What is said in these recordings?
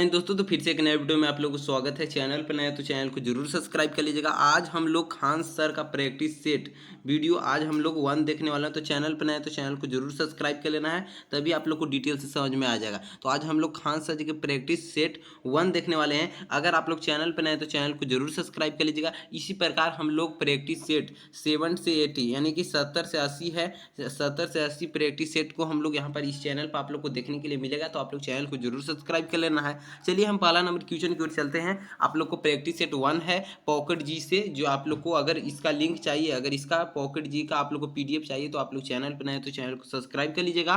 इन दोस्तों, तो फिर से एक नए वीडियो में आप लोगों को स्वागत है। चैनल पर नए तो चैनल को जरूर सब्सक्राइब कर लीजिएगा। आज हम लोग खान सर का प्रैक्टिस सेट वीडियो आज हम लोग 1 देखने वाले हैं। तो चैनल पर नए तो चैनल को जरूर सब्सक्राइब कर लेना है, तभी आप लोग को डिटेल से समझ में आ जाएगा। तो आज हम लोग खान सर जी के प्रैक्टिस सेट 1 देखने वाले हैं। अगर आप लोग चैनल पर नए तो चैनल को जरूर सब्सक्राइब कर लीजिएगा। इसी प्रकार हम लोग प्रैक्टिस सेट 7 से 80 यानी कि 70 से 80 है, 70 से 80 प्रैक्टिस सेट को हम लोग यहाँ पर इस चैनल पर आप लोग को देखने के लिए मिलेगा। तो आप लोग चैनल को जरूर सब्सक्राइब कर लेना है। चलिए हम पहला नंबर क्वेश्चन की ओर चलते हैं। आप लोग को प्रैक्टिस सेट 1 है पॉकेट जी से, जो आप लोग को अगर इसका लिंक चाहिए, अगर इसका पॉकेट जी का आप लोग को पीडीएफ चाहिए, तो आप लोग चैनल पर नए तो चैनल को सब्सक्राइब कर लीजिएगा।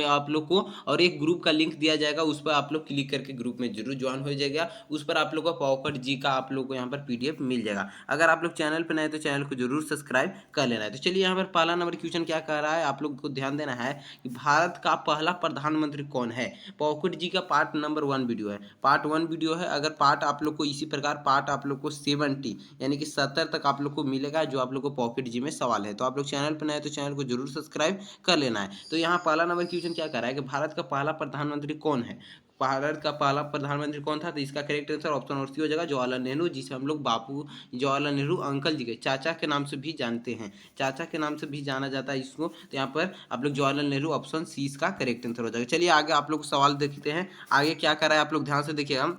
आप लोग को और एक ग्रुप का लिंक दिया जाएगा, उस पर आप लोग क्लिक करके ग्रुप में जरूर ज्वाइन हो जाएगा। उस पर आप लोग को पॉकेट जी का आप लोग को यहाँ पर पीडीएफ मिल जाएगा। अगर आप लोग चैनल पर नए तो चैनल को जरूर सब्सक्राइब कर लेना है। तो चलिए यहाँ पर पहला नंबर क्वेश्चन क्या कह रहा है, आप लोग को ध्यान देना है कि भारत का पहला प्रधानमंत्री कौन है। पॉकेट जी का पार्ट नंबर 1 वीडियो है, पार्ट 1 वीडियो है। अगर पार्ट आप लोग को इसी प्रकार पार्ट आप लोग को 70 यानी कि 70 तक आप लोग को मिलेगा, जो आप लोग को पॉकेट जी में सवाल है। तो आप लोग चैनल पर नए तो चैनल को जरूर सब्सक्राइब कर लेना है। तो यहाँ पहला नंबर क्वेश्चन क्या कर रहा है कि भारत का पहला प्रधानमंत्री कौन है। भारत का पहला प्रधानमंत्री कौन था, तो इसका करेक्ट आंसर ऑप्शन और सी हो जाएगा, जवाहरलाल नेहरू, जिसे हम लोग बापू जवाहरलाल नेहरू अंकल जी के चाचा के नाम से भी जानते हैं, चाचा के नाम से भी जाना जाता है इसको। तो यहाँ पर आप लोग जवाहरलाल नेहरू ऑप्शन सी इसका करेक्ट आंसर हो जाएगा। चलिए आगे आप लोग सवाल देखते हैं, आगे क्या कर रहा है आप लोग ध्यान से देखिएगा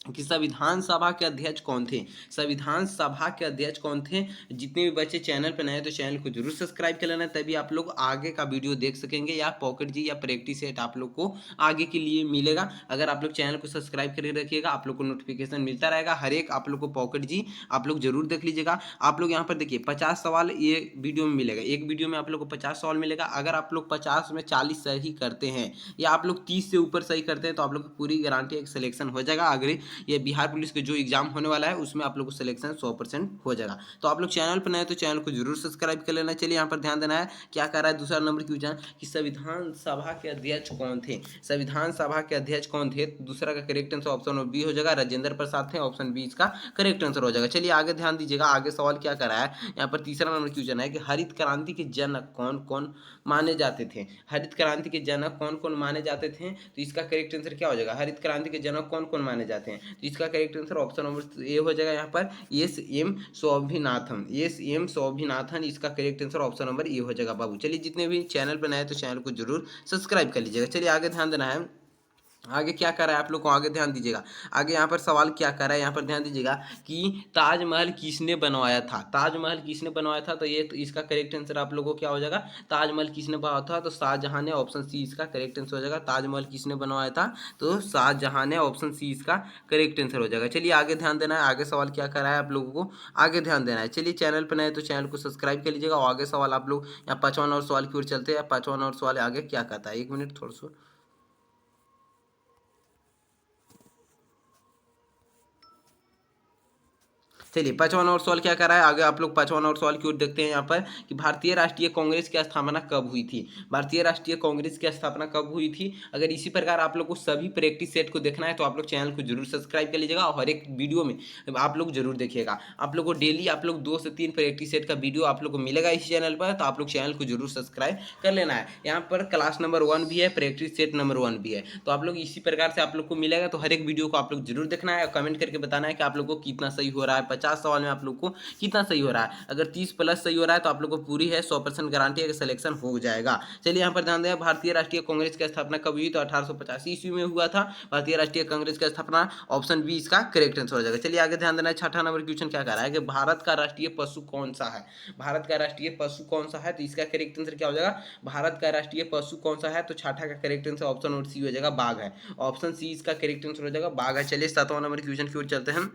कि संविधान सभा के अध्यक्ष कौन थे। संविधान सभा के अध्यक्ष कौन थे। जितने भी बच्चे चैनल पर नए हैं तो चैनल को जरूर सब्सक्राइब कर लेना, तभी आप लोग आगे का वीडियो देख सकेंगे, या पॉकेट जी या प्रैक्टिस सेट आप लोग को आगे के लिए मिलेगा। अगर आप लोग चैनल को सब्सक्राइब करके रखिएगा, आप लोग को नोटिफिकेशन मिलता रहेगा हर एक। आप लोग को पॉकेट जी आप लोग जरूर देख लीजिएगा। आप लोग यहाँ पर देखिए 50 सवाल ये वीडियो में मिलेगा, एक वीडियो में आप लोग को 50 सवाल मिलेगा। अगर आप लोग 50 में 40 सही करते हैं, या आप लोग 30 से ऊपर सही करते हैं, तो आप लोग को पूरी गारंटी एक सिलेक्शन हो जाएगा। अगर ये बिहार पुलिस के जो एग्जाम होने वाला है उसमें आप लोग को सिलेक्शन 100% हो जाएगा। तो आप लोग चैनल पर नए तो चैनल को जरूर सब्सक्राइब कर लेना। चलिए यहाँ पर ध्यान देना है, क्या कह रहा है दूसरा नंबर क्वेश्चन कि संविधान सभा के अध्यक्ष कौन थे। संविधान सभा के अध्यक्ष कौन थे, दूसरा का करेक्ट आंसर ऑप्शन बी हो जाएगा, राजेंद्र प्रसाद थे, ऑप्शन बी इसका करेक्ट आंसर हो जाएगा। चलिए आगे ध्यान दीजिएगा, आगे सवाल क्या कर रहा है। यहाँ पर तीसरा नंबर क्वेश्चन है कि हरित क्रांति के जनक कौन कौन माने जाते थे। हरित क्रांति के जनक कौन कौन माने जाते थे, तो इसका करेक्ट आंसर क्या हो जाएगा। हरित क्रांति के जनक कौन कौन माने जाते हैं, तो इसका correct answer option number A हो जाएगा। यहाँ पर S M Swaminathan, S M Swaminathan इसका correct answer option number A हो जाएगा बाबू। चलिए जितने भी चैनल पर नए तो चैनल को जरूर सब्सक्राइब कर लीजिएगा। चलिए आगे ध्यान देना है, आगे क्या कर रहा है आप लोग को आगे ध्यान दीजिएगा। आगे यहाँ पर सवाल क्या कर रहा है, यहाँ पर ध्यान दीजिएगा कि ताजमहल किसने बनवाया था। ताजमहल किसने बनवाया था, तो ये तो इसका करेक्ट आंसर आप लोगों को क्या हो जाएगा, ताजमहल किसने बनवाया था, तो शाहजहां ने, ऑप्शन सी इसका करेक्ट आंसर हो जाएगा। ताजमहल किसने बनवाया था, तो शाहजहां ने, ऑप्शन सी इसका करेक्ट आंसर हो जाएगा। चलिए आगे ध्यान देना है, आगे सवाल क्या कर रहा है आप लोगों को आगे ध्यान देना है। चलिए चैनल पर नए तो चैनल को सब्सक्राइब कर लीजिएगा। और आगे सवाल आप लोग यहाँ 55 और सवाल की ओर चलते हैं। 55 और सवाल आगे क्या कहता है, 1 मिनट थोड़ा सा। चलिए 55 और सवाल क्या कर रहा है, आगे आप लोग 55 और सवाल की ओर देखते हैं। यहाँ पर कि भारतीय राष्ट्रीय कांग्रेस की स्थापना कब हुई थी। भारतीय राष्ट्रीय कांग्रेस की स्थापना कब हुई थी। अगर इसी प्रकार आप लोग को सभी प्रैक्टिस सेट को देखना है, तो आप लोग चैनल को जरूर सब्सक्राइब कर लीजिएगा, और हर एक वीडियो में आप लोग जरूर देखिएगा। आप लोग को डेली आप लोग 2 से 3 प्रैक्टिस सेट का वीडियो आप लोग को मिलेगा इस चैनल पर। तो आप लोग चैनल को जरूर सब्सक्राइब कर लेना है। यहाँ पर क्लास नंबर 1 भी है, प्रैक्टिस सेट नंबर 1 भी है। तो आप लोग इसी प्रकार से आप लोग को मिलेगा। तो हर एक वीडियो को आप लोग जरूर देखना है, और कमेंट करके बताना है कि आप लोग को कितना सही हो रहा है। 50 सवाल में आप लोग को कितना सही हो रहा है। अगर 30 प्लस सही हो रहा है, तो आप लोग को पूरी है 100% गारंटी है कि सिलेक्शन हो जाएगा। चलिए यहाँ पर ध्यान दें, भारतीय राष्ट्रीय कांग्रेस की स्थापना कब हुई, तो 1885 ईस्वी में हुआ था भारतीय राष्ट्रीय कांग्रेस की स्थापना, ऑप्शन बी इसका करेक्ट आंसर हो जाएगा। चलिए आगे ध्यान देना है, छठा नंबर क्वेश्चन क्या कह रहा है कि भारत का राष्ट्रीय पशु कौन सा है। भारत का राष्ट्रीय पशु कौन सा है, तो इसका करेक्ट आंसर क्या हो जाएगा, भारत का राष्ट्रीय पशु कौन सा है, तो छठा का करेक्ट आंसर ऑप्शन और सी हो जाएगा, बाघ है। ऑप्शन सी इसका करेक्ट आंसर हो जाएगा, बाघ है। चलिए 7वां नंबर क्वेश्चन की ओर चलते हैं।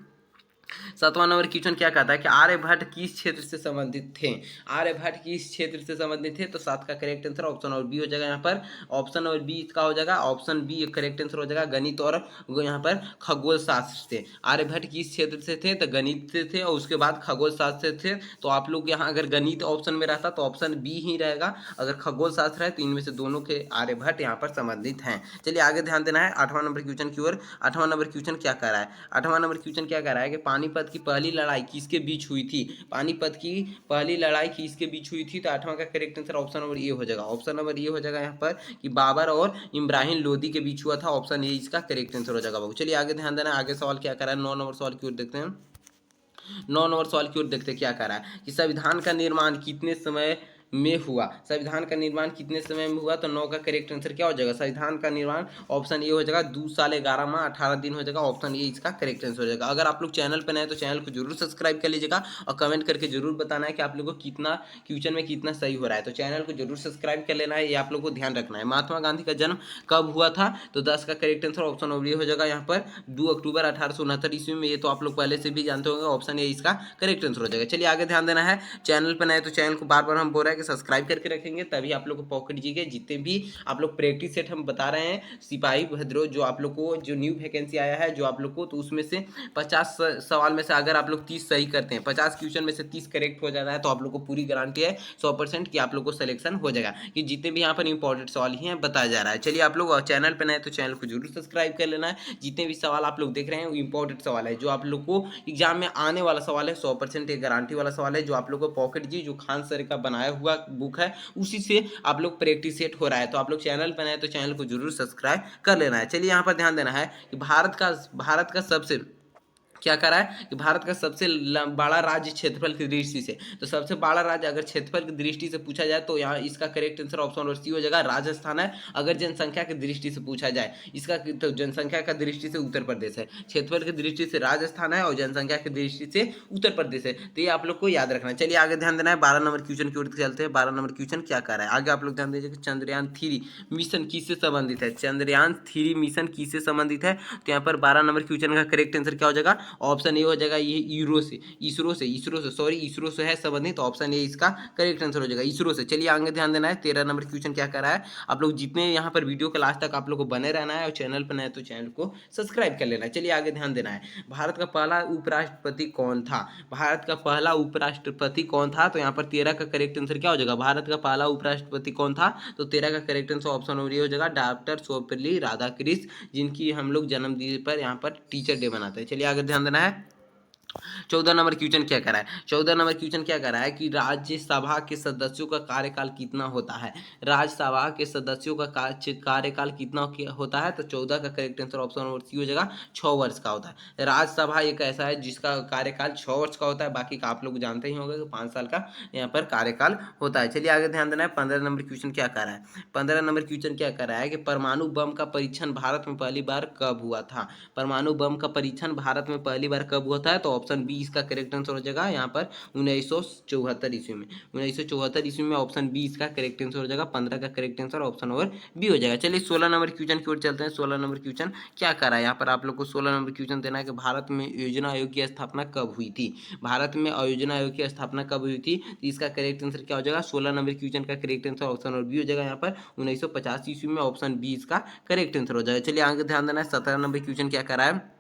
7वां नंबर क्वेश्चन क्या कहता है कि आर्यभट्ट किस क्षेत्र से संबंधित थे। आर्यभट्ट किस क्षेत्र से संबंधित थे, तो 7 का करेक्ट आंसर ऑप्शन और बी हो जाएगा। यहाँ पर ऑप्शन और बी इसका हो जाएगा, ऑप्शन बी करेक्ट आंसर हो जाएगा, गणित और यहाँ पर खगोल शास्त्र से। आर्यभट्ट किस क्षेत्र से थे, तो गणित से थे, और उसके बाद खगोल शास्त्र से थे। तो आप लोग यहाँ अगर गणित ऑप्शन में रहता तो ऑप्शन बी ही रहेगा, अगर खगोल शास्त्र है तो इनमें से दोनों के आर्यभट्ट यहाँ पर संबंधित हैं। चलिए आगे ध्यान देना है 8वां नंबर क्वेश्चन की ओर। 8वां नंबर क्वेश्चन क्या कह रहा है, 8वां नंबर क्वेश्चन क्या कह रहा है कि पानीपत पानीपत की पहली लड़ाई किसके बीच हुई थी? पानीपत की पहली लड़ाई किसके बीच हुई थी? तो 8वां का correct answer option number A हो जाएगा। ऑप्शन नंबर ए हो जाएगा यहाँ पर कि बाबर और इब्राहिम लोदी के बीच हुआ था। ऑप्शन ए इसका करेक्ट आंसर हो जाएगा बाबू। चलिए आगे ध्यान देना, आगे सवाल क्या करा है, 9 नंबर सवाल की ओर देखते हैं। 9 नंबर सवाल की ओर देखते हैं क्या कह रहा है कि संविधान का निर्माण कितने समय में हुआ? संविधान का निर्माण कितने समय में हुआ? तो 9 का करेक्ट आंसर क्या हो जाएगा? संविधान का निर्माण ऑप्शन ए हो जाएगा 2 साल 11 माह 18 दिन हो जाएगा। ऑप्शन ए इसका करेक्ट आंसर हो जाएगा। अगर आप लोग चैनल पर नए तो चैनल को जरूर सब्सक्राइब कर लीजिएगा और कमेंट करके जरूर बताना है कि आप लोगों को कितना क्वेश्चन में कितना सही हो रहा है। तो चैनल को जरूर सब्सक्राइब कर लेना है, ये आप लोग को ध्यान रखना है। महात्मा गांधी का जन्म कब हुआ था? तो 10 का करेक्ट आंसर ऑप्शन ए हो जाएगा यहाँ पर 2 अक्टूबर 1869 ईस्वी में। ये तो आप लोग पहले से भी जानते होंगे, ऑप्शन ए इसका करेक्ट आंसर हो जाएगा। चलिए आगे ध्यान देना है, चैनल पर नए तो चैनल को बार बार हम बोल रहे हैं कि सब्सक्राइब करके रखेंगे, तभी आप लोग को पॉकेट जी के जितने भी आप लोग प्रैक्टिस सेट हम बता रहे हैं सिपाही भद्रो, जो आप लोग को जो न्यू वैकेंसी आया है जो आप लोग को, तो उसमें से 50 सवाल में से अगर आप लोग 30 सही करते हैं, 50 क्वेश्चन में से 30 करेक्ट हो जाता है, तो आप लोग को पूरी गारंटी है 100% कि आप लोग को सिलेक्शन हो जाएगा, कि जितने भी यहाँ पर इंपॉर्टेंट सवाल ही हैं बताया जा रहा है। चलिए आप लोग चैनल पर नए तो चैनल को जरूर सब्सक्राइब कर लेना है। जितने भी सवाल आप लोग देख रहे हैं वो इंपॉर्टेंट सवाल है, जो आप लोग को एग्जाम में आने वाला सवाल है, 100% एक गारंटी वाला सवाल है, जो आप लोग को पॉकेट जी जो खान सर का बनाया हुआ बुक है उसी से आप लोग प्रैक्टिस सेट हो रहा है। तो आप लोग चैनल पर नए तो चैनल को जरूर सब्सक्राइब कर लेना है। चलिए यहाँ पर ध्यान देना है कि भारत का सबसे क्या करा है कि भारत का सबसे बड़ा राज्य क्षेत्रफल की दृष्टि से, तो सबसे बड़ा राज्य अगर क्षेत्रफल की दृष्टि से पूछा जाए तो यहाँ इसका correct answer option number C हो जाएगा, राजस्थान है। अगर जनसंख्या की दृष्टि से पूछा जाए इसका, तो जनसंख्या का दृष्टि से उत्तर प्रदेश है, क्षेत्रफल की दृष्टि से राजस्थान है और जनसंख्या की दृष्टि से उत्तर प्रदेश है। तो ये आप लोग को याद रखना है। चलिए आगे ध्यान देना है, 12 नंबर क्वेश्चन की ओर चलते हैं। 12 नंबर क्वेश्चन क्या कर रहा है आगे आप लोग ध्यान दीजिए कि चंद्रयान 3 मिशन किससे संबंधित है? चंद्रयान 3 मिशन किससे संबंधित है? तो यहाँ पर 12 नंबर क्वेश्चन का करेक्ट आंसर क्या हो जाएगा? ऑप्शन ए हो जाएगा ये इसरो से है संबंधित। ऑप्शन ए इसका करेक्ट आंसर हो जाएगा, इसरो से। चलिए आगे ध्यान देना है, 13 नंबर क्वेश्चन क्या कर रहा है, आप लोग जितने यहाँ पर वीडियो के लास्ट तक आप लोग को बने रहना है और चैनल पर नए तो चैनल को सब्सक्राइब कर लेना है। चलिए आगे ध्यान देना है, भारत का पहला उपराष्ट्रपति कौन था? भारत का पहला उपराष्ट्रपति कौन था? तो यहाँ पर 13 का करेक्ट आंसर क्या हो जाएगा? भारत का पहला उपराष्ट्रपति कौन था? तो 13 का correct answer option number A हो जाएगा, डॉक्टर सर्वपल्ली राधाकृष्ण, जिनकी हम लोग जन्मदिन पर यहाँ पर टीचर डे मनाते हैं। चलिए आगे ध्यान देना है, 14 नंबर क्वेश्चन क्या कर रहा है? 14 नंबर क्वेश्चन क्या कर रहा है कि राज्यसभा के सदस्यों का कार्यकाल कितना होता है? राज्यसभा के सदस्यों का कार्यकाल कितना होता है? तो 14 का correct answer option number C हो जाएगा, 6 वर्ष का होता है। राज्यसभा एक ऐसा है जिसका कार्यकाल 6 वर्ष का होता है, बाकी का आप लोग जानते ही होंगे कि 5 साल का यहाँ पर कार्यकाल होता है। चलिए आगे ध्यान देना है, 15 नंबर क्वेश्चन क्या कर रहा है? 15 नंबर क्वेश्चन क्या कर रहा है कि परमाणु बम का परीक्षण भारत में पहली बार कब हुआ था? परमाणु बम का परीक्षण भारत में पहली बार कब हुआ था? तो ऑप्शन बी इसका करेक्ट आंसर हो जाएगा यहाँ पर 1974 ईस्वी में। 1974 ईस्वी में ऑप्शन बी इसका करेक्ट आंसर हो जाएगा। 15 का correct answer option number B हो जाएगा। चलिए 16 नंबर क्वेश्चन की ओर चलते हैं। 16 नंबर क्वेश्चन क्या कर रहा है? यहाँ पर आप लोग को 16 नंबर क्वेश्चन देना है कि भारत में योजना आयोग की स्थापना कब हुई थी? भारत में योजना आयोग की स्थापना कब हुई थी? तो इसका करेक्ट आंसर क्या हो जाएगा? 16 नंबर क्वेश्चन का correct answer option number B हो जाएगा यहाँ पर 1950 ईस्वी में। ऑप्शन बी इसका करेक्ट आंसर हो जाएगा। चलिए आगे ध्यान देना है, 17 नंबर क्वेश्चन क्या कर रहा है?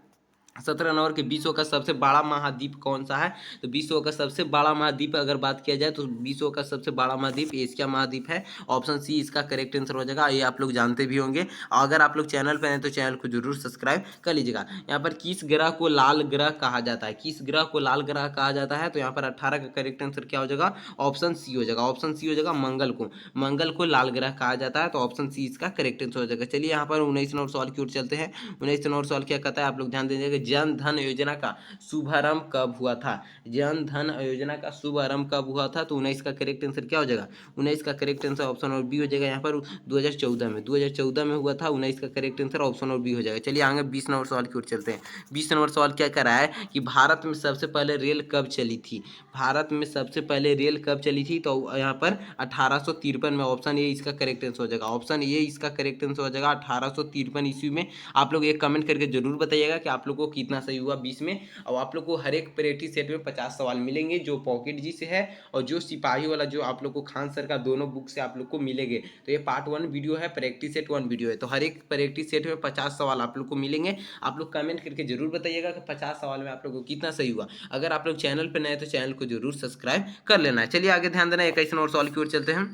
17 नंबर के विश्व का सबसे बड़ा महाद्वीप कौन सा है? तो विश्व का सबसे बड़ा महाद्वीप अगर बात किया जाए तो विश्व का सबसे बड़ा महाद्वीप एशिया महाद्वीप है। ऑप्शन सी इसका करेक्ट आंसर हो जाएगा, ये आप लोग जानते भी होंगे। अगर आप लोग चैनल पर हैं तो चैनल को जरूर सब्सक्राइब कर लीजिएगा। यहाँ पर किस ग्रह को लाल ग्रह कहा जाता है? किस ग्रह को लाल ग्रह कहा जाता है? तो यहाँ पर 18 का करेक्ट आंसर क्या हो जाएगा? ऑप्शन सी हो जाएगा। ऑप्शन सी हो जाएगा, मंगल को लाल ग्रह कहा जाता है। तो ऑप्शन सी इसका करेक्ट आंसर हो जाएगा। चलिए यहाँ पर 19 नंबर सवाल की ओर चलते हैं। 19 नंबर सवाल क्या कहता है, आप लोग ध्यान दीजिएगा, जन धन योजना का शुभारंभ कब हुआ था? जन धन योजना का शुभारंभ कब हुआ था? तो 19 का करेक्ट आंसर क्या हो जाएगा? 19 का करेक्ट आंसर ऑप्शन और बी हो जाएगा यहाँ पर 2014 में हुआ था। 19 का करेक्ट आंसर ऑप्शन और बी हो जाएगा। चलिए आगे 20 नंबर सवाल की ओर चलते हैं। 20 नंबर सवाल क्या कर रहा है कि भारत में सबसे पहले रेल कब चली थी? भारत में सबसे पहले रेल कब चली थी? तो यहाँ पर 1853 में। ऑप्शन ए इसका करेक्ट आंसर हो जाएगा। ऑप्शन ए इसका करेक्ट आंसर हो जाएगा 1853 ईस्वी में। आप लोग एक कमेंट करके जरूर बताइएगा कि आप लोग को कितना सही हुआ 20 में। और आप लोग को हर एक प्रैक्टिस सेट में 50 सवाल मिलेंगे, जो पॉकेट जी से है और जो सिपाही वाला जो आप लोग को खान सर का दोनों बुक से आप लोग को मिलेंगे। तो ये पार्ट 1 वीडियो है, प्रैक्टिस सेट 1 वीडियो है। तो हर एक प्रैक्टिस सेट में 50 सवाल आप लोग को मिलेंगे। आप लोग कमेंट करके जरूर बताइएगा कि 50 सवाल में आप लोग को कितना सही हुआ। अगर आप लोग चैनल पर नए तो चैनल को जरूर सब्सक्राइब कर लेना है। चलिए आगे ध्यान देना, 21 और सवाल की ओर चलते हैं।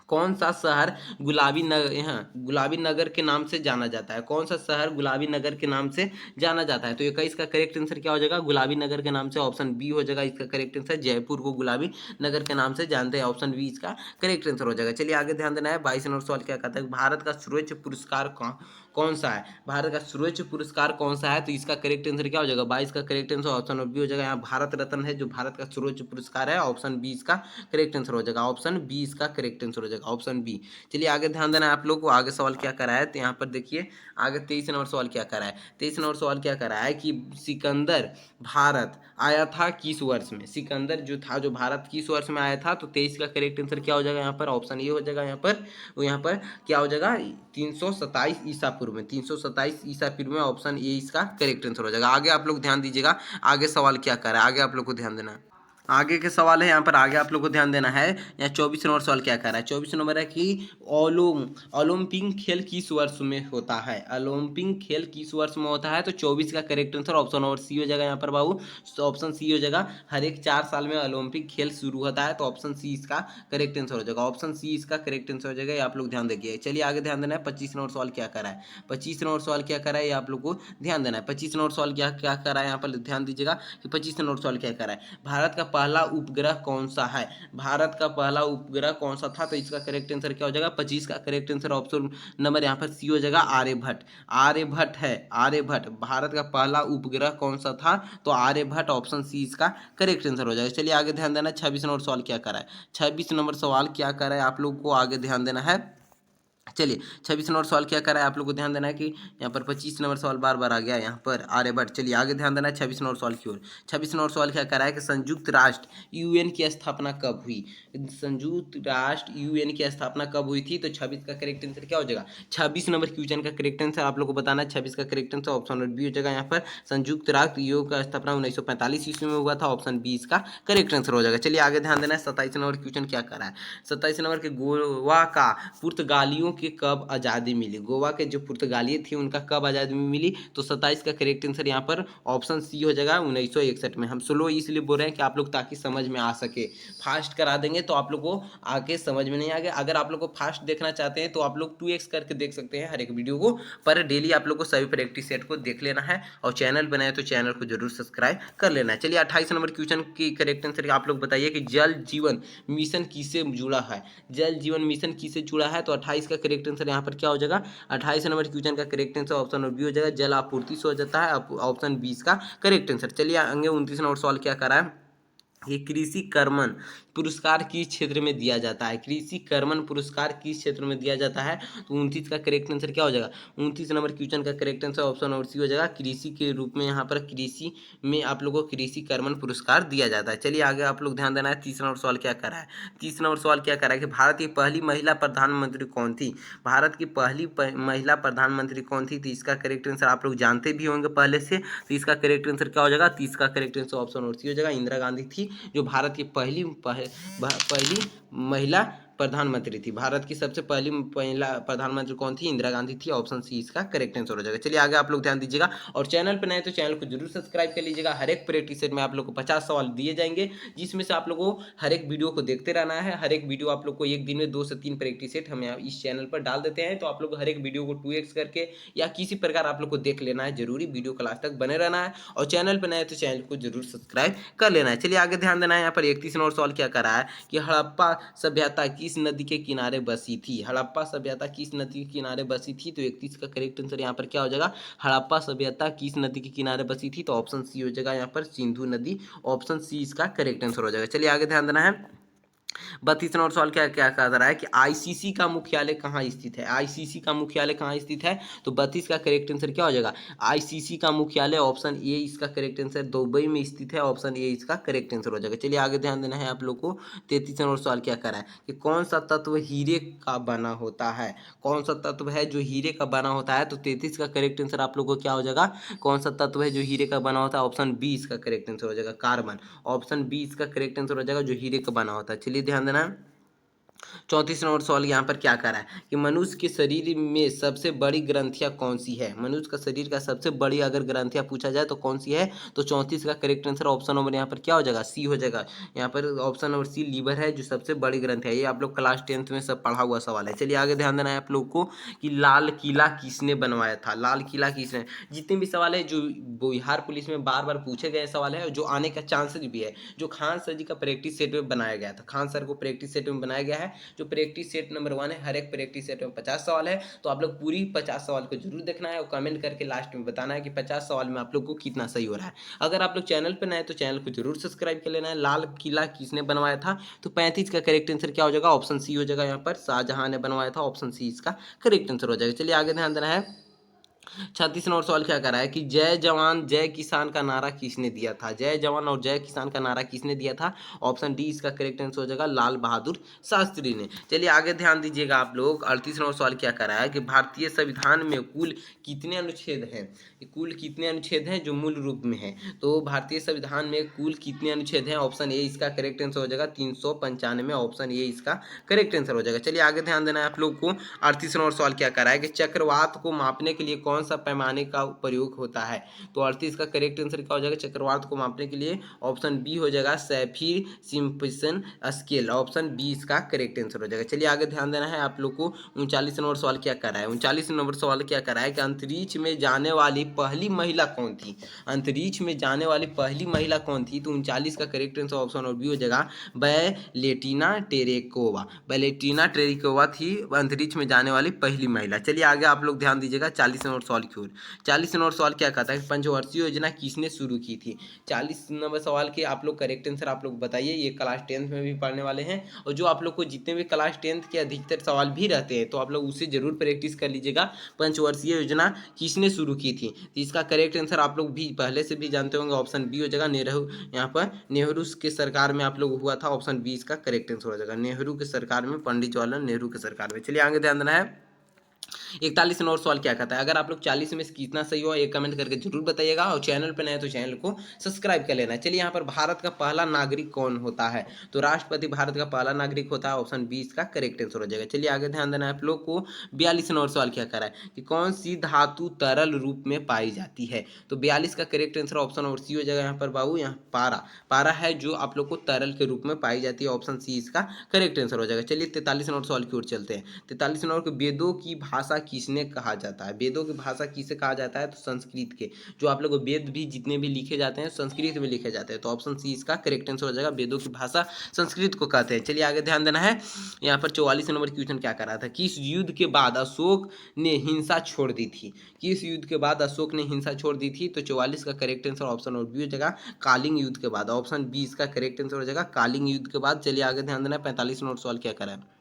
कौन सा शहर गुलाबी नगर, यहाँ गुलाबी नगर के नाम से जाना जाता है? कौन सा शहर गुलाबी नगर के नाम से जाना जाता है? तो 21 का करेक्ट आंसर क्या हो जाएगा? गुलाबी नगर के नाम से। ऑप्शन बी हो जाएगा इसका करेक्ट आंसर। जयपुर को गुलाबी नगर के नाम से जानते हैं। ऑप्शन बी इसका करेक्ट आंसर हो जाएगा। चलिए आगे ध्यान देना है। 22 नंबर सवाल क्या कहता है? भारत का सर्वोच्च पुरस्कार कौन सा है? भारत का सर्वोच्च पुरस्कार कौन सा है? तो इसका करेक्ट आंसर क्या हो जाएगा? 22 का करेक्ट आंसर ऑप्शन बी हो जाएगा। यहाँ भारत रत्न है जो भारत का सर्वोच्च पुरस्कार है। ऑप्शन बी इसका करेक्ट आंसर हो जाएगा। ऑप्शन बी इसका करेक्ट आंसर हो जाएगा। Option B. चलिए आगे ध्यान देना है आप लोग को। आगे सवाल क्या करा है? तो यहाँ पर देखिए आगे 23 नंबर सवाल क्या करा है? 23 नंबर सवाल क्या करा है कि सिकंदर भारत आया था किस वर्ष में? सिकंदर जो था, जो भारत किस वर्ष में आया था? तो 23 का करेक्ट आंसर क्या हो जाएगा? यहाँ पर ऑप्शन ये हो जाएगा। यहाँ पर क्या हो जाएगा? 327 ईसा पूर्व में। 327 ईसा पूर्व में। ऑप्शन ए इसका करेक्ट आंसर हो जाएगा। आगे आप लोग ध्यान दीजिएगा, आगे सवाल क्या कर रहा है, आगे आप लोग को ध्यान देना है। आगे के सवाल है यहाँ पर, आगे आप लोग को ध्यान देना है। यहाँ 24 नंबर सवाल क्या कर रहा है? 24 नंबर है कि ओलंपिक खेल किस वर्ष में होता है? ओलंपिक खेल किस वर्ष में होता है? तो 24 का correct answer option number C हो जाएगा यहाँ पर बाबू। तो ऑप्शन सी हो जाएगा। हर एक 4 साल में ओलंपिक खेल शुरू होता है। तो ऑप्शन सी इसका करेक्ट आंसर हो जाएगा। ऑप्शन सी इसका करेक्ट आंसर हो जाएगा। ये आप लोग ध्यान देखिए। चलिए आगे ध्यान देना है। 25 नंबर सवाल क्या कर रहा है? 25 नंबर सवाल क्या कर रहा है? ये आप लोग को ध्यान देना है। 25 नंबर सवाल क्या क्या कर रहा है? यहाँ पर ध्यान दीजिएगा कि 25 नंबर सवाल क्या कर रहा है? भारत का पहला उपग्रह कौन सा है? भारत का पहला उपग्रह कौन सा था? तो इसका करेक्ट आंसर क्या हो जाएगा? 25 का करेक्ट आंसर ऑप्शन नंबर यहाँ पर सी हो जाएगा। आर्यभट्ट। आर्यभट्ट है, आर्यभट्ट। भारत का पहला उपग्रह कौन सा था? तो आर्यभट्ट। ऑप्शन सी इसका करेक्ट आंसर हो जाएगा। चलिए आगे ध्यान देना। 26 नंबर सवाल क्या कर रहा है? 26 नंबर सवाल क्या कर रहा है? आप लोग को आगे ध्यान देना है। चलिए 26 नंबर सवाल क्या कर रहा है? आप लोग को ध्यान देना है कि यहाँ पर 25 नंबर सवाल बार बार आ गया यहाँ पर आर्यभट्ट। चलिए आगे ध्यान देना है 26 नंबर सवाल की ओर। 26 नंबर सवाल क्या कर रहा है कि संयुक्त राष्ट्र यूएन की स्थापना कब हुई? संयुक्त राष्ट्र यूएन की स्थापना कब हुई थी? तो 26 का करेक्ट आंसर क्या हो जाएगा? 26 नंबर क्वेश्चन का करेक्ट आंसर आप लोग को बताना है। 26 का correct answer option number B हो जाएगा। यहाँ पर संयुक्त राष्ट्र यूएन का स्थापना 1945 ईस्वी में हुआ था। ऑप्शन बी इसका करेक्ट आंसर हो जाएगा। चलिए आगे ध्यान देना है। 27 नंबर क्वेश्चन क्या कर रहा है? 27 नंबर के गोवा का पुर्तगालियों के कब आज़ादी मिली? गोवा के जो पुर्तगाली थे उनका कब आज़ादी मिली? तो 27 का करेक्ट आंसर यहाँ पर ऑप्शन सी हो जाएगा 1961 में। हम स्लो इसलिए बोल रहे हैं कि आप लोग ताकि समझ में आ सके। फास्ट करा देंगे तो आप लोग को आगे समझ में नहीं आएगा। अगर आप लोग को फास्ट देखना चाहते हैं तो आप लोग 2x करके देख सकते हैं हर एक वीडियो को। पर डेली आप लोग को सभी प्रैक्टिस सेट को देख लेना है और चैनल बनाए तो चैनल को जरूर सब्सक्राइब कर लेना है। चलिए 28 नंबर क्वेश्चन की करेक्ट आंसर आप लोग बताइए कि जल जीवन मिशन किससे जुड़ा है? जल जीवन मिशन किससे जुड़ा है? तो 28 का करेक्ट आंसर यहाँ पर क्या हो जाएगा? 28 नंबर क्वेश्चन का correct answer option number B हो जाएगा। जल आपूर्ति से हो जाता है। ऑप्शन 20 का करेक्ट आंसर। चलिए आगे 29 नंबर सवाल क्या कर रहा है? ये कृषि कर्मण पुरस्कार किस क्षेत्र में दिया जाता है? कृषि कर्मण पुरस्कार किस क्षेत्र में दिया जाता है? तो 29 का करेक्ट आंसर क्या हो जाएगा? 29 नंबर क्वेश्चन का correct answer option number C हो जाएगा। कृषि के रूप में यहाँ पर कृषि में आप लोगों को कृषि कर्मण पुरस्कार दिया जाता है। चलिए आगे आप लोग ध्यान देना है। 30 नंबर सवाल क्या कर रहा है? 30 नंबर सवाल क्या कर रहा है कि भारत की पहली महिला प्रधानमंत्री कौन थी? भारत की पहली महिला प्रधानमंत्री कौन थी? तो इसका करेक्ट आंसर आप लोग जानते भी होंगे पहले से। तो इसका करेक्ट आंसर क्या हो जाएगा? 30 का correct answer option number C हो जाएगा। इंदिरा गांधी थी जो भारत की पहली महिला प्रधानमंत्री थी। भारत की सबसे पहली महिला प्रधानमंत्री कौन थी? इंदिरा गांधी थी। ऑप्शन सी इसका करेक्ट आंसर हो जाएगा। चलिए आगे आप लोग ध्यान दीजिएगा और चैनल पर नए तो चैनल को जरूर सब्सक्राइब कर लीजिएगा। हर एक प्रैक्टिस सेट में आप लोग को 50 सवाल दिए जाएंगे जिसमें से आप लोग को हर एक वीडियो को देखते रहना है। हर एक वीडियो आप लोग को एक दिन में 2 से 3 प्रैक्टिस सेट हम इस चैनल पर डाल देते हैं। तो आप लोग हर एक वीडियो को 2x करके या किसी प्रकार आप लोग को देख लेना है। जरूरी वीडियो क्लास तक बने रहना है और चैनल पर नए तो चैनल को जरूर सब्सक्राइब कर लेना है। चलिए आगे ध्यान देना है। यहाँ पर 31 नंबर सवाल क्या कर रहा है कि हड़प्पा सभ्यता किस नदी के किनारे बसी थी? हड़प्पा सभ्यता किस नदी के किनारे बसी थी? तो 31 का करेक्ट आंसर यहाँ पर क्या हो जाएगा? हड़प्पा सभ्यता किस नदी के किनारे बसी थी? तो ऑप्शन सी हो जाएगा यहाँ पर सिंधु नदी। ऑप्शन सी इसका करेक्ट आंसर हो जाएगा। चलिए आगे ध्यान देना है। 32 नंबर सवाल क्या क्या कह रहा है कि आईसीसी का मुख्यालय कहाँ स्थित है? आईसीसी का मुख्यालय कहाँ स्थित है? तो 32 का करेक्ट आंसर क्या हो जाएगा? आईसीसी का मुख्यालय ऑप्शन ए इसका करेक्ट आंसर दुबई में स्थित है। ऑप्शन ए इसका करेक्ट आंसर हो जाएगा। चलिए आगे ध्यान देना है आप लोग को। 33 नंबर सवाल क्या कर रहा है कि कौन सा तत्व हीरे का बना होता है? कौन सा तत्व है जो हीरे का बना होता है? तो 33 का करेक्ट आंसर आप लोग को क्या हो जाएगा? कौन सा तत्व है जो हीरे का बना होता है? ऑप्शन बी इसका करेक्ट आंसर हो जाएगा। कार्बन। ऑप्शन बी इसका करेक्ट आंसर हो जाएगा जो हीरे का बना होता है। चलिए ध्यान देना। 34 नंबर सवाल यहाँ पर क्या करा है कि मनुष्य के शरीर में सबसे बड़ी ग्रंथियाँ कौन सी है। मनुष्य का शरीर का सबसे बड़ी अगर ग्रंथियाँ पूछा जाए तो कौन सी है, तो 34 का करेक्ट आंसर ऑप्शन नंबर यहाँ पर क्या हो जाएगा, सी हो जाएगा। यहाँ पर ऑप्शन नंबर सी लीवर है जो सबसे बड़ी ग्रंथि है। ये आप लोग क्लास 10th में सब पढ़ा हुआ सवाल है। चलिए आगे ध्यान देना है आप लोग को कि लाल किला किसने बनवाया था। लाल किला किसने, जितने भी सवाल है जो बिहार पुलिस में बार बार पूछे गए सवाल है और जो आने का चांसेस भी है, जो खान सर जी का प्रैक्टिस सेट में बनाया गया था, खान सर को प्रैक्टिस सेट में बनाया गया है जो प्रैक्टिस सेट नंबर 1 है। हर एक प्रैक्टिस सेट में 50 सवाल है, तो आप लोग पूरी 50 सवाल को जरूर देखना है और कमेंट करके लास्ट में बताना है कि 50 सवाल में आप लोग को कितना सही हो रहा है। अगर आप लोग चैनल पर नए तो चैनल को जरूर सब्सक्राइब कर लेना है। लाल किला किसने बनवाया था, तो 35 का करेक्ट आंसर क्या हो जाएगा, ऑप्शन सी हो जाएगा। यहाँ पर शाहजहां ने बनवाया था, ऑप्शन सी इसका करेक्ट आंसर हो जाएगा। चलिए आगे ध्यान देना है। 36 नंबर सवाल क्या कर रहा है कि जय जवान जय किसान का नारा किसने दिया था। जय जवान और जय किसान का नारा किसने दिया था, ऑप्शन डी इसका करेक्ट आंसर हो जाएगा, लाल बहादुर शास्त्री ने। चलिए आगे ध्यान दीजिएगा आप लोग। 38 नंबर सवाल क्या कर रहा है कि भारतीय संविधान में कुल कितने अनुच्छेद हैं। कुल कितने अनुच्छेद हैं जो मूल रूप में है, तो भारतीय संविधान में कुल कितने अनुच्छेद हैं, ऑप्शन ए इसका करेक्ट आंसर हो जाएगा 395, ऑप्शन ए इसका करेक्ट आंसर हो जाएगा। चलिए आगे ध्यान देना है आप लोग को। 38 नंबर सवाल क्या कर रहा है कि चक्रवात को मापने के लिए कौन सा पैमाने का प्रयोग होता है, तो 38 का करेक्ट आंसर क्या हो जाएगा, चक्रवात को मापने के लिए ऑप्शन बी हो जाएगा, सैफिर सिम्पसन स्केल, ऑप्शन बी इसका करेक्ट आंसर हो जाएगा। चलिए आगे ध्यान देना है आप लोग को। 39 नंबर सवाल क्या कर रहा है, 39 नंबर सवाल क्या कर रहा है कि अंतरिक्ष में जाने वाली पहली महिला कौन थी। अंतरिक्ष में जाने वाली पहली महिला कौन थी, तो 39 का करेक्ट आंसर ऑप्शन और बी हो जाएगा, वैलेंटीना टेरेकोवा। वैलेंटीना टेरेकोवा थी अंतरिक्ष में जाने वाली पहली महिला। चलिए आगे आप लोग ध्यान दीजिएगा 40 नंबर सवाल की ओर। 40 नंबर सवाल क्या कहता है, पंचवर्षीय योजना किसने शुरू की थी। 40 नंबर सवाल के आप लोग करेक्ट आंसर आप लोग बताइए। ये क्लास 10th में भी पढ़ने वाले हैं और जो आप लोग को जितने भी क्लास 10th के अधिकतर सवाल भी रहते हैं तो आप लोग उससे जरूर प्रैक्टिस कर लीजिएगा। पंचवर्षीय योजना किसने शुरू की थी, तो इसका करेक्ट आंसर आप लोग भी पहले से भी जानते होंगे, ऑप्शन बी हो जाएगा, नेहरू। यहाँ पर नेहरू के सरकार में आप लोग हुआ था, ऑप्शन बी इसका करेक्ट आंसर हो जाएगा, नेहरू के सरकार में, पंडित जवाहरलाल नेहरू के सरकार में। चलिए आगे ध्यान देना है। 41 नंबर सवाल क्या कहता है, अगर आप लोग 40 में से कितना सही हो एक कमेंट करके जरूर बताइएगा और चैनल पर नए तो चैनल को सब्सक्राइब कर लेना। चलिए यहाँ पर भारत का पहला नागरिक कौन होता है, तो राष्ट्रपति भारत का पहला नागरिक होता है, ऑप्शन बी इसका करेक्ट आंसर हो जाएगा। चलिए आगे ध्यान देना है आप लोग को। 42 नंबर सवाल क्या कर रहा है कि कौन सी धातु तरल रूप में पाई जाती है, तो 42 का करेक्ट आंसर ऑप्शन और सी हो जाएगा। यहाँ पर बाबू यहाँ पारा, पारा है जो आप लोग को तरल के रूप में पाई जाती है, ऑप्शन सी इसका करेक्ट आंसर हो जाएगा। चलिए 43 नंबर सवाल की ओर चलते हैं। 43 नंबर को वेदों की भाषा किसने कहा जाता है, वेदों की भाषा किसे कहा जाता है, तो संस्कृत के। जो आप लोग वेद भी जितने भी लिखे जाते हैं संस्कृत में लिखे जाते हैं, तो ऑप्शन सी इसका करेक्ट आंसर हो जाएगा, वेदों की भाषा संस्कृत को कहते हैं। चलिए आगे ध्यान देना है। यहाँ पर 44 नंबर क्वेश्चन क्या कर रहा था, किस युद्ध के बाद अशोक ने हिंसा छोड़ दी थी, किस युद्ध के बाद अशोक ने हिंसा छोड़ दी थी, तो 44 का करेक्ट आंसर ऑप्शन और बी हो जाएगा, कालिंग युद्ध के बाद, ऑप्शन बी इसका करेक्ट आंसर हो जाएगा, कालिंग युद्ध के बाद। चलिए आगे ध्यान देना है। 45 नंबर सवाल क्या करा है,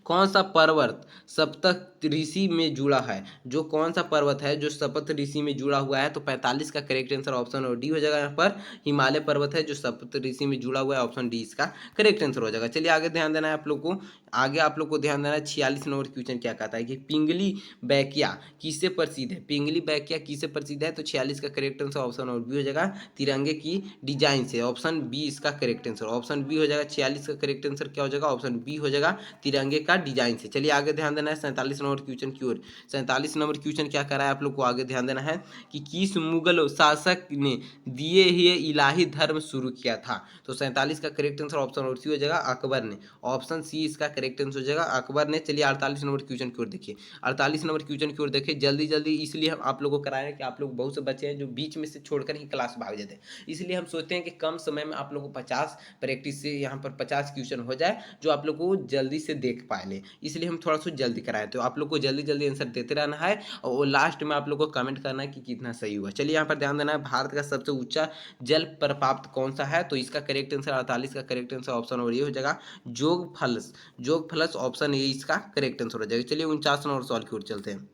कौन सा पर्वत सप्त ऋषि में जुड़ा है, जो कौन सा पर्वत है जो सप्त ऋषि में जुड़ा हुआ है, तो 45 का करेक्ट आंसर ऑप्शन और डी हो जाएगा। यहाँ पर हिमालय पर्वत है जो सप्त ऋषि में जुड़ा हुआ है, ऑप्शन डी इसका करेक्ट आंसर हो जाएगा। चलिए आगे ध्यान देना है आप लोग को। आगे आप लोग को ध्यान देना है। 46 नंबर क्वेश्चन क्या कहता है कि पिंगली बैकिया किससे प्रसिद्ध है, पिंगली बैकिया किससे प्रसिद्ध है, तो 46 का करेक्ट आंसर ऑप्शन और बी हो जाएगा, तिरंगे की डिजाइन से, ऑप्शन बी इसका करेक्ट आंसर, ऑप्शन बी हो जाएगा। 46 का करेक्ट आंसर क्या हो जाएगा, ऑप्शन बी हो जाएगा, तिरंगे का डिजाइन से। चलिए आगे ध्यान देना है 47 नंबर क्वेश्चन की ओर। 47 नंबर क्वेश्चन क्या कर रहा है आप लोग को आगे ध्यान देना है कि किस मुगल शासक ने दिए हुए इलाही धर्म शुरू किया था, तो 47 का करेक्ट आंसर ऑप्शन और सी हो जाएगा, अकबर ने, ऑप्शन सी इसका करेक्ट आंसर हो जाएगा, अकबर ने। चलिए 48 नंबर क्वेश्चन की ओर देखिए। 48 नंबर क्वेश्चन की ओर देखिए जल्दी जल्दी, इसलिए हम आप लोगों को करा रहे हैं कि आप लोग बहुत से बच्चे हैं जो बीच में से छोड़कर ही क्लास भाग जाते हैं, इसलिए हम सोचते हैं कि कम समय में आप लोग को 50 प्रैक्टिस से यहाँ पर 50 क्वेश्चन हो जाए जो आप लोग को जल्दी से देख पाए ले, इसलिए हम थोड़ा सा जल्दी कराए। तो आप लोग को जल्दी जल्दी आंसर देते रहना है और लास्ट में आप लोग को कमेंट करना है कि कितना सही हुआ। चलिए यहाँ पर ध्यान देना है। भारत का सबसे ऊंचा जल प्रपात कौन सा है, तो इसका करेक्ट आंसर 48 का करेक्ट आंसर ऑप्शन और ये हो जाएगा, जोग फल्स, जोग फल्स, ऑप्शन ए इसका करेक्ट आंसर हो जाएगा। चलिए 49 नंबर सवाल की ओर चलते हैं।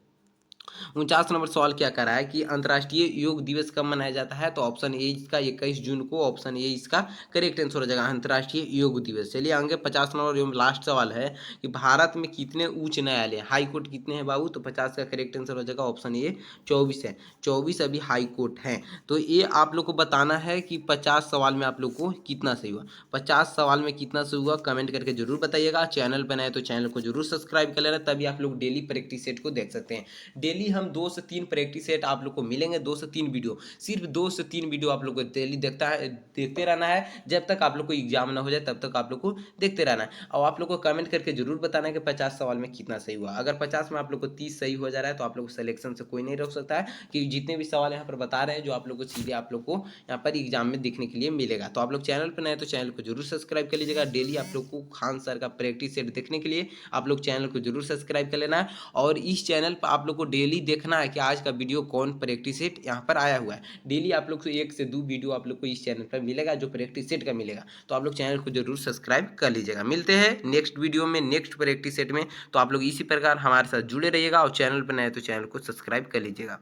49 नंबर सवाल क्या कर रहा है कि अंतर्राष्ट्रीय योग दिवस कब मनाया जाता है? तो ऑप्शन ए इसका 21 जून को, ऑप्शन ए इसका करेक्ट आंसर हो जाएगा, अंतर्राष्ट्रीय योग दिवस। चलिए आगे 50 नंबर एवं लास्ट सवाल है कि भारत में कितने उच्च न्यायालय, हाई कोर्ट कितने हैं बाबू? तो 50 का करेक्ट आंसर हो जाएगा ऑप्शन ए 24 है। 24 अभी हाई कोर्ट हैं। तो ये आप लोग को बताना है कि 50 सवाल में आप लोग को कितना सही हुआ। 50 सवाल में कितना सही हुआ कमेंट करके जरूर बताइएगा। चैनल पर नए तो चैनल को जरूर सब्सक्राइब कर लेना, तभी आप लोग डेली प्रैक्टिस सेट को देख सकते हैं। डेली हम 2 से 3 प्रैक्टिस सेट आप लोग को मिलेंगे, 2 से 3 वीडियो, सिर्फ 2 से 3 वीडियो आप लोग को डेली देखते रहना है। जब तक आप लोग को एग्जाम ना हो जाए तब तक आप लोग को देखते रहना है। और आप लोग को कमेंट करके जरूर बताना है कि 50 सवाल में कितना सही हुआ। अगर 50 में आप लोग को 30 सही हो जा रहा है तो आप लोग को सिलेक्शन से कोई नहीं रोक सकता है, कि जितने भी सवाल यहाँ पर बता रहे हैं जो आप लोग को सीधे आप लोग को यहाँ पर एग्जाम में देखने के लिए मिलेगा। तो आप लोग चैनल पर नए तो चैनल को जरूर सब्सक्राइब कर लीजिएगा। डेली आप लोग को खान सर का प्रैक्टिस सेट देखने के लिए आप लोग चैनल को जरूर सब्सक्राइब कर लेना है। और इस चैनल पर आप लोग को डेली देखना है कि आज का वीडियो कौन प्रैक्टिस सेट यहाँ पर आया हुआ है। डेली आप लोग को 1 से 2 वीडियो आप लोग को इस चैनल पर मिलेगा जो प्रैक्टिस सेट का मिलेगा। तो आप लोग चैनल को जरूर सब्सक्राइब कर लीजिएगा। मिलते हैं नेक्स्ट वीडियो में, नेक्स्ट प्रैक्टिस सेट में। तो आप लोग इसी प्रकार हमारे साथ जुड़े रहिएगा और चैनल पर नए तो चैनल को सब्सक्राइब कर लीजिएगा।